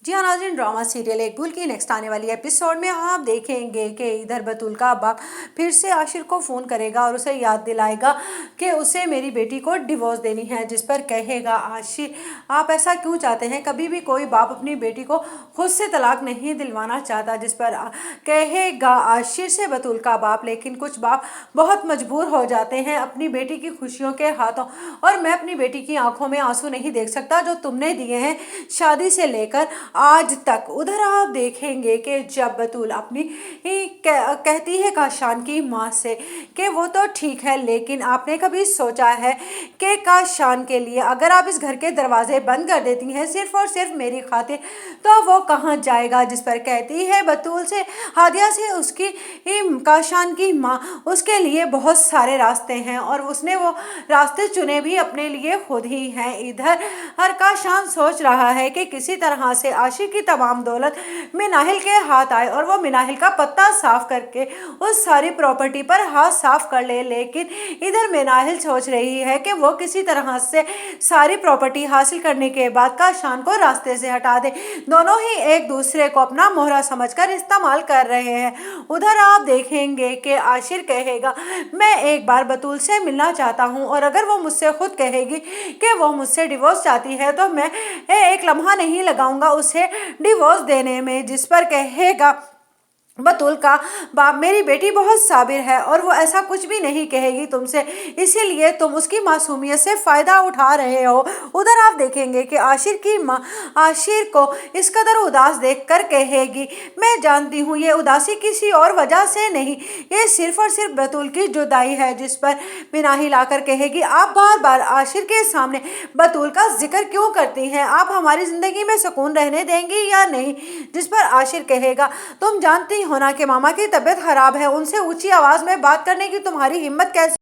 जी हाँ नाज़रीन, drama serial एक भूल की नेक्स्ट आने वाली एपिसोड में आप देखेंगे कि इधर बतूल का बाप फिर से आशिर को फ़ोन करेगा और उसे याद दिलाएगा कि उसे मेरी बेटी को डिवोर्स देनी है, जिस पर कहेगा आशिर आप ऐसा क्यों चाहते हैं। कभी भी कोई बाप अपनी बेटी को खुद से तलाक नहीं दिलवाना चाहता, जिस पर कहेगा आशिर से बतूल का बाप। लेकिन कुछ बाप बहुत मजबूर हो जाते हैं अपनी बेटी की खुशियों के हाथों, और मैं अपनी बेटी की आंखों में आंसू नहीं देख सकता जो तुमने दिए हैं शादी से लेकर आज तक। उधर आप देखेंगे कि जब बतूल अपनी कहती है काशान की माँ से कि वो तो ठीक है, लेकिन आपने कभी सोचा है कि काशान के लिए अगर आप इस घर के दरवाजे बंद कर देती हैं सिर्फ और सिर्फ मेरी खातिर, तो वो कहाँ जाएगा। जिस पर कहती है बतूल से हादिया से उसकी काशान की माँ उसके लिए बहुत सारे रास्ते हैं और उसने वो रास्ते चुने भी अपने लिए खुद ही हैं। इधर हर काशान सोच रहा है कि किसी तरह से आशिक की तमाम दौलत मिनाहिल के हाथ आए और वो मिनाहिल का पत्ता साफ करके उस सारी प्रॉपर्टी पर हाथ साफ कर ले। लेकिन इधर मिनाहिल सोच रही है कि वो किसी तरह से सारी प्रॉपर्टी हासिल करने के बाद काशान को रास्ते से हटा दे। दोनों ही एक दूसरे को अपना मोहरा समझकर इस्तेमाल कर रहे हैं। उधर आप देखेंगे कि आशिर कहेगा मैं एक बार बतूल से मिलना चाहता हूँ, और अगर वो मुझसे खुद कहेगी कि वो मुझसे डिवोर्स चाहती है तो मैं एक लम्हा नहीं लगाऊंगा उसे डिवोर्स देने में। जिस पर कहेगा बतूल का बाप मेरी बेटी बहुत साबिर है और वो ऐसा कुछ भी नहीं कहेगी तुमसे, इसीलिए तुम उसकी मासूमियत से फ़ायदा उठा रहे हो। उधर आप देखेंगे कि आशिर की माँ आशिर को इस कदर उदास देखकर कहेगी मैं जानती हूँ ये उदासी किसी और वजह से नहीं, ये सिर्फ और सिर्फ बतूल की जुदाई है। जिस पर मिनाहिल आकर कहेगी आप बार बार आशिर के सामने बतूल का जिक्र क्यों करती हैं, आप हमारी ज़िंदगी में सुकून रहने देंगी या नहीं। जिस पर आशिर कहेगा तुम जानती होना कि मामा की तबीयत खराब है, उनसे ऊंची आवाज में बात करने की तुम्हारी हिम्मत कैसे